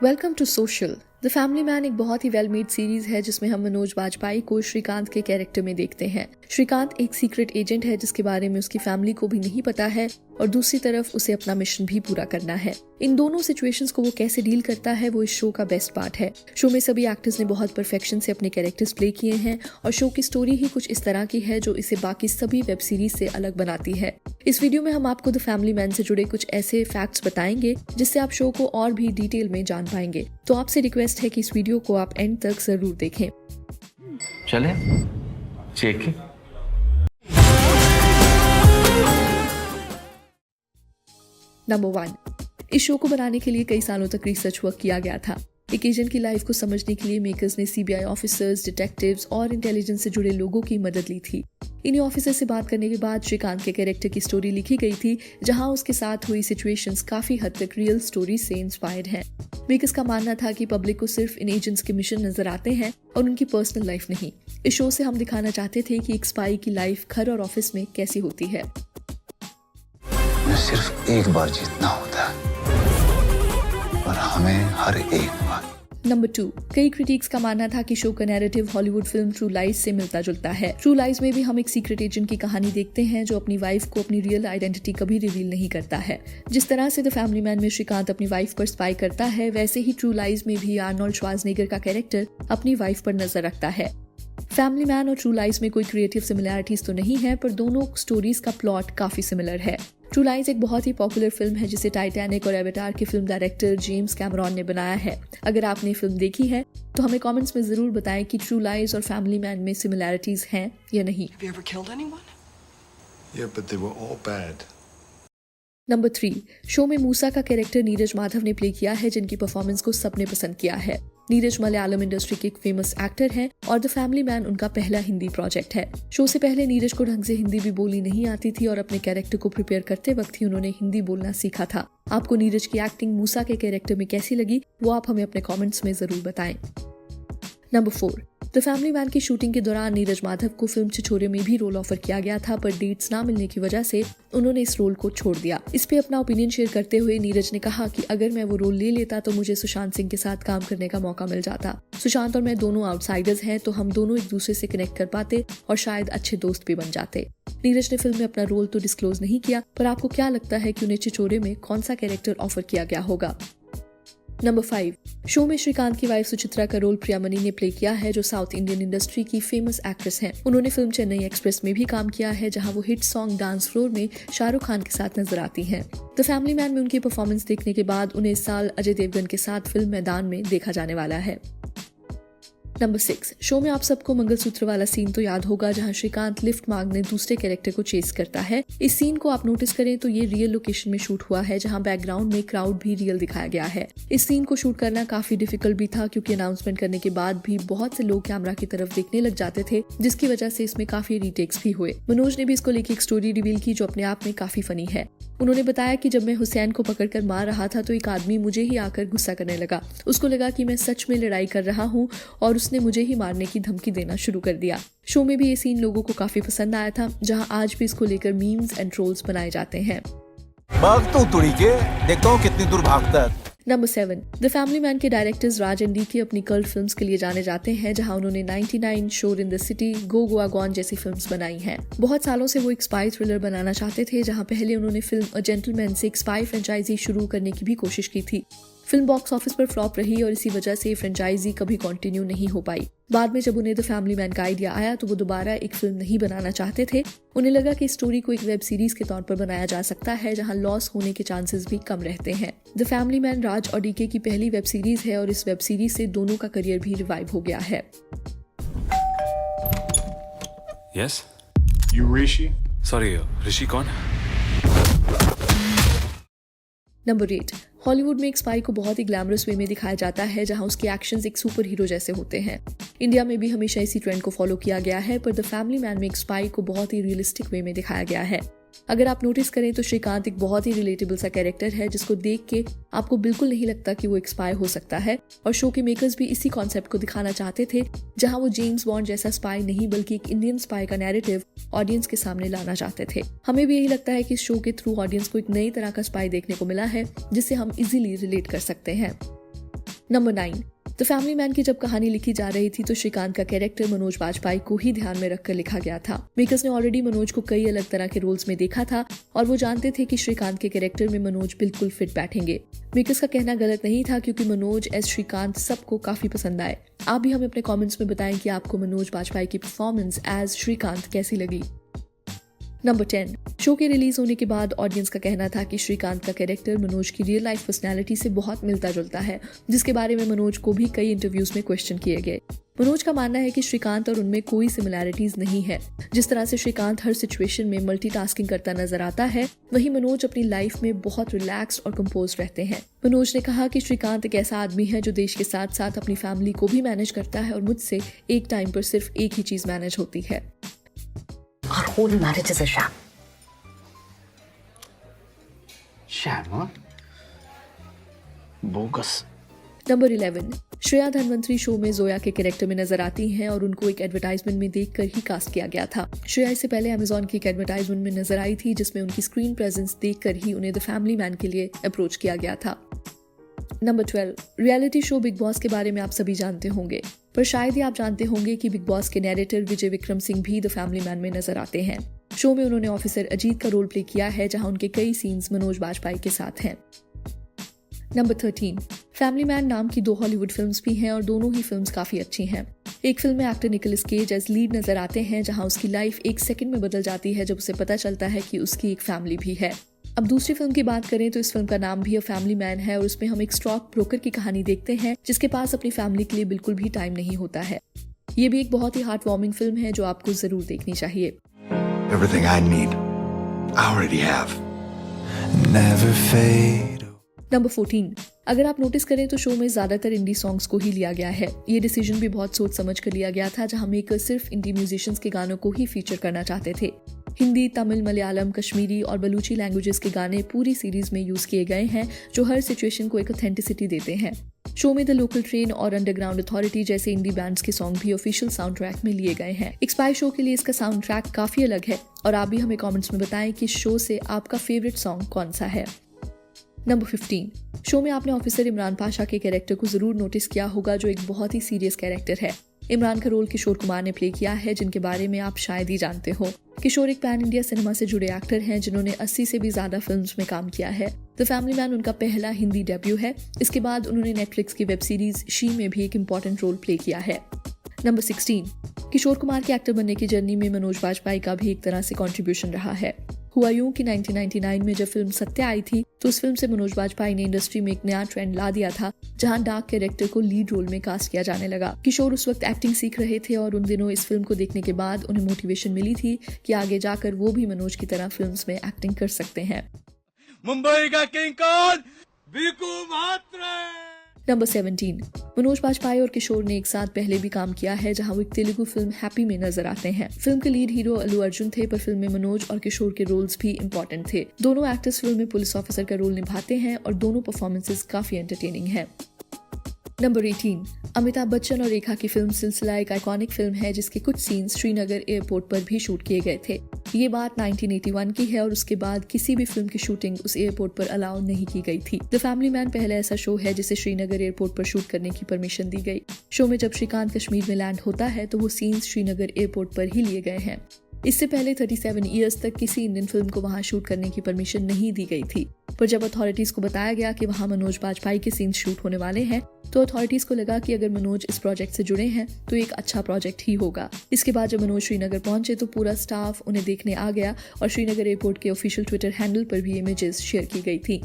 Welcome to social. The Family Man एक बहुत ही well made series है जिसमें हम मनोज बाजपेयी को श्रीकांत के कैरेक्टर में देखते हैं। श्रीकांत एक सीक्रेट एजेंट है जिसके बारे में उसकी फैमिली को भी नहीं पता है और दूसरी तरफ उसे अपना मिशन भी पूरा करना है। इन दोनों सिचुएशंस को वो कैसे डील करता है वो इस शो का बेस्ट पार्ट है। शो में सभी एक्टर्स ने बहुत परफेक्शन से अपने कैरेक्टर्स प्ले किए हैं और शो की स्टोरी ही कुछ इस तरह की है जो इसे बाकी सभी वेब सीरीज से अलग बनाती है। इस वीडियो में हम आपको द फैमिली मैन से जुड़े कुछ ऐसे फैक्ट्स बताएंगे जिससे आप शो को और भी डिटेल में जान पाएंगे। तो आपसे रिक्वेस्ट है कि इस वीडियो को आप एंड तक जरूर देखें। चले चेक। नंबर 1, इस शो को बनाने के लिए कई सालों तक रिसर्च वर्क किया गया था। एक एजेंट की लाइफ को समझने के लिए मेकर्स ने सीबीआई ऑफिसर्स, डिटेक्टिव्स और इंटेलिजेंस से जुड़े लोगों की मदद ली थी। इन्हीं ऑफिसर से बात करने के बाद श्रीकांत के कैरेक्टर की स्टोरी लिखी गई थी, जहां उसके साथ हुई सिचुएशंस काफी हद तक रियल स्टोरी से इंस्पायर्ड हैं। मेकर्स का मानना था कि पब्लिक को सिर्फ इन एजेंट्स के मिशन नजर आते हैं और उनकी पर्सनल लाइफ नहीं। इस शो से हम दिखाना चाहते थे कि एक स्पाई की लाइफ घर और ऑफिस में कैसी होती है। सिर्फ एक बार जीतना होता है और हमें हर एक बार। नंबर 2, कई क्रिटिक्स का मानना था कि शो का narrative Hollywood film true lies से मिलता जुलता है। ट्रू लाइज में भी हम एक सीक्रेट एजेंट की कहानी देखते हैं जो अपनी वाइफ को अपनी रियल आइडेंटिटी कभी रिवील नहीं करता है। जिस तरह से द फैमिली मैन में श्रीकांत अपनी वाइफ पर स्पाई करता है, वैसे ही ट्रू लाइज में भी आर्नोल्ड श्वार्ज़नेगर का कैरेक्टर अपनी वाइफ पर नजर रखता है। फैमिली मैन और ट्रू लाइज में कोई क्रिएटिव सिमिलैरिटीज तो नहीं है, पर दोनों स्टोरीज का प्लॉट काफी सिमिलर है। ट्रू लाइज एक बहुत ही पॉपुलर फिल्म है जिसे टाइटैनिक और एवेटार के फिल्म डायरेक्टर जेम्स कैमरॉन ने बनाया है। अगर आपने फिल्म देखी है तो हमें कमेंट्स में जरूर बताएं कि ट्रू लाइज और फैमिली मैन में सिमिलैरिटीज हैं या नहीं। नंबर 3, शो में मूसा का कैरेक्टर नीरज माधव ने प्ले किया है, जिनकी परफॉर्मेंस को सबने पसंद किया है। नीरज मलयालम इंडस्ट्री के एक फेमस एक्टर हैं और द फैमिली मैन उनका पहला हिंदी प्रोजेक्ट है। शो से पहले नीरज को ढंग से हिंदी भी बोली नहीं आती थी और अपने कैरेक्टर को प्रिपेयर करते वक्त ही उन्होंने हिंदी बोलना सीखा था। आपको नीरज की एक्टिंग मूसा के कैरेक्टर में कैसी लगी वो आप हमें अपने कॉमेंट्स में जरूर बताएं। नंबर 4, द फैमिली मैन की शूटिंग के दौरान नीरज माधव को फिल्म छिछोरे में भी रोल ऑफर किया गया था, पर डेट्स ना मिलने की वजह से उन्होंने इस रोल को छोड़ दिया। इस पे अपना ओपिनियन शेयर करते हुए नीरज ने कहा कि अगर मैं वो रोल ले लेता तो मुझे सुशांत सिंह के साथ काम करने का मौका मिल जाता। सुशांत और मैं दोनों आउटसाइडर्स हैं, तो हम दोनों एक दूसरे से कनेक्ट कर पाते और शायद अच्छे दोस्त भी बन जाते। नीरज ने फिल्म में अपना रोल तो डिस्क्लोज नहीं किया, पर आपको क्या लगता है कि उन्हें छिछोरे में कौन सा कैरेक्टर ऑफर किया गया होगा? नंबर 5, शो में श्रीकांत की वाइफ सुचित्रा का रोल प्रियामणि ने प्ले किया है, जो साउथ इंडियन इंडस्ट्री की फेमस एक्ट्रेस हैं। उन्होंने फिल्म चेन्नई एक्सप्रेस में भी काम किया है, जहां वो हिट सॉन्ग डांस फ्लोर में शाहरुख खान के साथ नजर आती हैं। द फैमिली मैन में उनकी परफॉर्मेंस देखने के बाद उन्हें इस साल अजय देवगन के साथ फिल्म मैदान में देखा जाने वाला है। नंबर 6, शो में आप सबको मंगलसूत्र वाला सीन तो याद होगा, जहां श्रीकांत लिफ्ट मांगने दूसरे कैरेक्टर को चेस करता है। इस सीन को आप नोटिस करें तो ये रियल लोकेशन में शूट हुआ है, जहां बैकग्राउंड में क्राउड भी रियल दिखाया गया है। इस सीन को शूट करना काफी डिफिकल्ट भी था, क्योंकि अनाउंसमेंट करने के बाद भी बहुत से लोग कैमरा की तरफ देखने लग जाते थे, जिसकी वजह से इसमें काफी रीटेक्स भी हुए। मनोज ने भी इसको लेकर एक स्टोरी रिवील की जो अपने आप में काफी फनी है। उन्होंने बताया कि जब मैं हुसैन को पकड़कर मार रहा था तो एक आदमी मुझे ही आकर गुस्सा करने लगा। उसको लगा कि मैं सच में लड़ाई कर रहा हूँ और उसने मुझे ही मारने की धमकी देना शुरू कर दिया। शो में भी ये सीन लोगों को काफी पसंद आया था, जहां आज भी इसको लेकर मीम्स एंड ट्रोल्स बनाए जाते हैं। भाग तो तुड़ी के देखता हूँ कितनी दूर भागता है। नंबर 7, द फैमिली मैन के डायरेक्टर्स राज एंड डीके अपनी कल्ट फिल्म्स के लिए जाने जाते हैं, जहां उन्होंने 99, शोर in the city, go Goa gone जैसी फिल्म्स बनाई हैं। बहुत सालों से वो एक स्पाई थ्रिलर बनाना चाहते थे, जहां पहले उन्होंने फिल्म अ जेंटलमैन से एक स्पाई फ्रेंचाइजी शुरू करने की भी कोशिश की थी। फिल्म बॉक्स ऑफिस पर फ्लॉप रही और इसी वजह से फ्रेंचाइजी कभी कंटिन्यू नहीं हो पाई। बाद में जब उन्हें द फैमिली मैन का आइडिया आया तो वो दोबारा एक फिल्म नहीं बनाना चाहते थे। उन्हें लगा कि स्टोरी को एक वेब सीरीज के तौर पर बनाया जा सकता है, जहां लॉस होने के चांसेस भी कम रहते हैं। द फैमिली मैन राज और डीके की पहली वेब सीरीज है और इस वेब सीरीज से दोनों का करियर भी रिवाइव हो गया है। Yes You Rishi? सॉरी, ऋषि कौन? नंबर 8, हॉलीवुड में एक स्पाई को बहुत ही ग्लैमरस वे में दिखाया जाता है, जहां उसके एक्शंस एक सुपर हीरो जैसे होते हैं। इंडिया में भी हमेशा इसी ट्रेंड को फॉलो किया गया है, पर द फैमिली मैन में एक स्पाई को बहुत ही रियलिस्टिक वे में दिखाया गया है। अगर आप नोटिस करें तो श्रीकांत एक बहुत ही रिलेटेबल सा कैरेक्टर है, जिसको देख के आपको बिल्कुल नहीं लगता कि वो एक स्पाई हो सकता है। और शो के मेकर्स भी इसी कॉन्सेप्ट को दिखाना चाहते थे, जहां वो जेम्स बॉन्ड जैसा स्पाई नहीं बल्कि एक इंडियन स्पाई का नैरेटिव ऑडियंस के सामने लाना चाहते थे। हमें भी यही लगता है कि इस शो के थ्रू ऑडियंस को एक नई तरह का स्पाई देखने को मिला है, जिससे हम इजीली रिलेट कर सकते हैं। नंबर 9, द फैमिली मैन की जब कहानी लिखी जा रही थी तो श्रीकांत का कैरेक्टर मनोज बाजपेयी को ही ध्यान में रखकर लिखा गया था। मेकर्स ने ऑलरेडी मनोज को कई अलग तरह के रोल्स में देखा था और वो जानते थे कि श्रीकांत के कैरेक्टर में मनोज बिल्कुल फिट बैठेंगे। मेकर्स का कहना गलत नहीं था क्योंकि मनोज एज श्रीकांत सबको काफी पसंद आए। आप भी हमें अपने कॉमेंट्स में बताएं कि आपको मनोज बाजपेयी की परफॉर्मेंस एज श्रीकांत कैसी लगी। नंबर 10, शो के रिलीज होने के बाद ऑडियंस का कहना था कि श्रीकांत का कैरेक्टर मनोज की रियल लाइफ पर्सनैलिटी से बहुत मिलता जुलता है, जिसके बारे में मनोज को भी कई इंटरव्यूज में क्वेश्चन किए गए। मनोज का मानना है कि श्रीकांत और उनमें कोई सिमिलैरिटीज नहीं है। जिस तरह से श्रीकांत हर सिचुएशन में मल्टीटास्किंग करता नजर आता है, वहीं मनोज अपनी लाइफ में बहुत रिलैक्स्ड और कंपोज रहते हैं। मनोज ने कहा कि श्रीकांत एक ऐसा आदमी है जो देश के साथ साथ अपनी फैमिली को भी मैनेज करता है और मुझसे एक टाइम पर सिर्फ एक ही चीज मैनेज होती है। Our whole marriage is a sham. Sham, huh? Bogus. Number 11, Shreya Dhanvantari show में जोया के कैरेक्टर में नजर आती हैं और उनको एक एडवर्टाइजमेंट में देखकर ही कास्ट किया गया था। श्रेया इससे पहले अमेजॉन की एक एडवर्टाइजमेंट में नजर आई थी जिसमें उनकी स्क्रीन प्रेजेंस देखकर ही उन्हें द फैमिली मैन के लिए अप्रोच किया गया था। Number 12, reality show big boss के बारे में आप सभी जानते होंगे, पर शायद ही आप जानते होंगे कि बिग बॉस के नैरेटर विजय विक्रम सिंह भी द फैमिली मैन में नजर आते हैं। शो में उन्होंने ऑफिसर अजीत का रोल प्ले किया है जहां उनके कई सीन्स मनोज बाजपेयी के साथ हैं। नंबर 13, फैमिली मैन नाम की 2 हॉलीवुड फिल्म्स भी हैं और दोनों ही फिल्म्स काफी अच्छी हैं। एक फिल्म में actor Nicolas Cage as lead नजर आते हैं जहां उसकी लाइफ एक सेकंड में बदल जाती है जब उसे पता चलता है कि उसकी एक फैमिली भी है। अब दूसरी फिल्म की बात करें तो इस फिल्म का नाम भी अ फैमिली मैन है और उसमें हम एक स्टॉक ब्रोकर की कहानी देखते हैं जिसके पास अपनी फैमिली के लिए बिल्कुल भी टाइम नहीं होता है। ये भी एक बहुत ही हार्ट वार्मिंग फिल्म है जो आपको जरूर देखनी चाहिए। Everything I need, I already have. Never fade. Number 14, अगर आप नोटिस करें तो शो में ज्यादातर इंडी सॉन्ग्स को ही लिया गया है। ये डिसीजन भी बहुत सोच समझ कर लिया गया था जहां मेकर सिर्फ इंडी म्यूजिशियंस के गानों को ही फीचर करना चाहते थे। हिंदी, तमिल, मलयालम, कश्मीरी और बलूची लैंग्वेजेस के गाने पूरी सीरीज में यूज किए गए हैं जो हर सिचुएशन को एक ऑथेंटिसिटी देते हैं। शो में द लोकल ट्रेन और अंडरग्राउंड अथॉरिटी जैसे इंडी बैंड्स के सॉन्ग भी ऑफिशियल साउंड ट्रैक में लिए गए हैं। एक स्पाई शो के लिए इसका साउंड ट्रैक काफी अलग है और आप भी हमें कमेंट्स में बताएं कि शो से आपका फेवरेट सॉन्ग कौन सा है। नंबर 15, शो में आपने ऑफिसर इमरान पाशा के कैरेक्टर को जरूर नोटिस किया होगा जो एक बहुत ही सीरियस कैरेक्टर है। इमरान का रोल किशोर कुमार ने प्ले किया है जिनके बारे में आप शायद ही जानते हो। किशोर एक पैन इंडिया सिनेमा से जुड़े एक्टर हैं जिन्होंने 80 से भी ज्यादा फिल्म्स में काम किया है। द फैमिली मैन उनका पहला हिंदी डेब्यू है। इसके बाद उन्होंने नेटफ्लिक्स की वेब सीरीज शी में भी एक इम्पॉर्टेंट रोल प्ले किया है। नंबर 16, किशोर कुमार के एक्टर बनने की जर्नी में मनोज बाजपेयी का भी एक तरह से कंट्रीब्यूशन रहा है। हुआ यूं कि 1999 में जब फिल्म सत्य आई थी तो उस फिल्म से मनोज बाजपेयी ने इंडस्ट्री में एक नया ट्रेंड ला दिया था जहां डार्क कैरेक्टर को लीड रोल में कास्ट किया जाने लगा। किशोर उस वक्त एक्टिंग सीख रहे थे और उन दिनों इस फिल्म को देखने के बाद उन्हें मोटिवेशन मिली थी कि आगे जाकर वो भी मनोज की तरह फिल्म्स में एक्टिंग कर सकते हैं। मुंबई का किंग कौन? वीकू महात्रे। नंबर 17, मनोज बाजपेयी और किशोर ने एक साथ पहले भी काम किया है जहां वो एक तेलुगु फिल्म हैप्पी में नजर आते हैं। फिल्म के लीड हीरो अल्लू अर्जुन थे पर फिल्म में मनोज और किशोर के रोल्स भी इंपॉर्टेंट थे। दोनों एक्टर्स फिल्म में पुलिस ऑफिसर का रोल निभाते हैं और दोनों परफॉर्मेंसेस काफी एंटरटेनिंग है। नंबर 18, अमिताभ बच्चन और रेखा की फिल्म सिलसिला एक आइकॉनिक फिल्म है जिसके कुछ सीन्स श्रीनगर एयरपोर्ट पर भी शूट किए गए थे। ये बात 1981 की है और उसके बाद किसी भी फिल्म की शूटिंग उस एयरपोर्ट पर अलाउ नहीं की गई थी। द फैमिली मैन पहला ऐसा शो है जिसे श्रीनगर एयरपोर्ट पर शूट करने की परमिशन दी गई। शो में जब श्रीकांत कश्मीर में लैंड होता है तो वो सीन्स श्रीनगर एयरपोर्ट पर ही लिए गए हैं। इससे पहले 37 ईयर्स तक किसी इंडियन फिल्म को वहां शूट करने की परमिशन नहीं दी गई थी, पर जब अथॉरिटीज को बताया गया कि वहां मनोज बाजपेयी के सीन्स शूट होने वाले हैं तो अथॉरिटीज को लगा कि अगर मनोज इस प्रोजेक्ट से जुड़े हैं तो एक अच्छा प्रोजेक्ट ही होगा। इसके बाद जब मनोज श्रीनगर पहुंचे तो पूरा स्टाफ उन्हें देखने आ गया और श्रीनगर एयरपोर्ट के ऑफिशियल ट्विटर हैंडल पर भी इमेजेस शेयर की गई थी।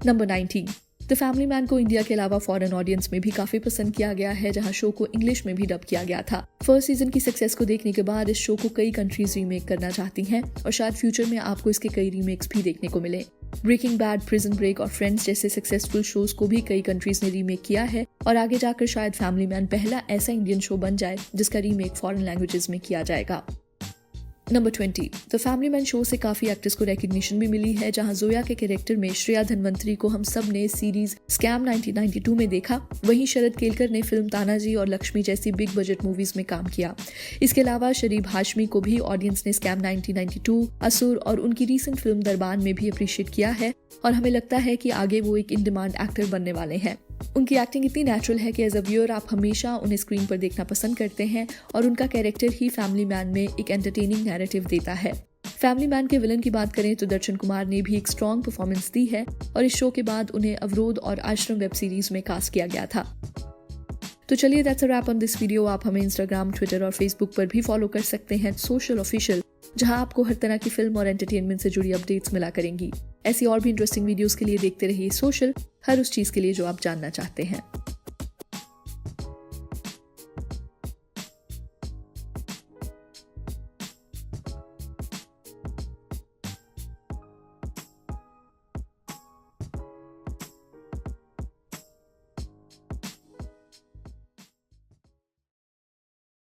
नंबर 19, द फैमिली मैन को इंडिया के अलावा फॉरेन ऑडियंस में भी काफी पसंद किया गया है जहां शो को इंग्लिश में भी डब किया गया था। फर्स्ट सीजन की सक्सेस को देखने के बाद इस शो को कई कंट्रीज रीमेक करना चाहती हैं और शायद फ्यूचर में आपको इसके कई रीमेक्स भी देखने को मिले। ब्रेकिंग बैड, प्रिजन ब्रेक और फ्रेंड्स जैसे सक्सेसफुल शोज को भी कई कंट्रीज ने रीमेक किया है और आगे जाकर शायद फैमिली मैन पहला ऐसा इंडियन शो बन जाए जिसका रीमेक फॉरेन लैंग्वेजेस में किया जाएगा। Number 20, the Family man show से काफी एक्टर्स को रिकग्निशन भी मिली है, जहां जोया के कैरेक्टर में श्रेया धनवंतरी को हम सब ने सीरीज स्कैम 1992 में देखा। वहीं शरद केलकर ने फिल्म तानाजी और लक्ष्मी जैसी बिग बजट मूवीज में काम किया। इसके अलावा शरीफ हाशमी को भी ऑडियंस ने स्कैम 1992, असुर और उनकी रीसेंट फिल्म दरबान में भी अप्रिशिएट किया है और हमें लगता है कि आगे वो एक इन डिमांड एक्टर बनने वाले हैं। उनकी एक्टिंग इतनी नेचुरल है कि एज अ व्यूअर आप हमेशा उन्हें स्क्रीन पर देखना पसंद करते हैं और उनका कैरेक्टर ही फैमिली मैन में एक एंटरटेनिंग नैरेटिव देता है। फैमिली मैन के विलन की बात करें तो दर्शन कुमार ने भी एक स्ट्रॉन्ग परफॉर्मेंस दी है और इस शो के बाद उन्हें अवरोध और आश्रम वेब सीरीज में कास्ट किया गया था। तो चलिए that's a wrap on this video. आप हमें इंस्टाग्राम, ट्विटर और फेसबुक पर भी फॉलो कर सकते हैं सोशल ऑफिशियल, जहां आपको हर तरह की फिल्म और एंटरटेनमेंट से जुड़ी अपडेट्स मिला करेंगी। ऐसी और भी इंटरेस्टिंग वीडियोस के लिए देखते रहिए सोशल, हर उस चीज के लिए जो आप जानना चाहते हैं।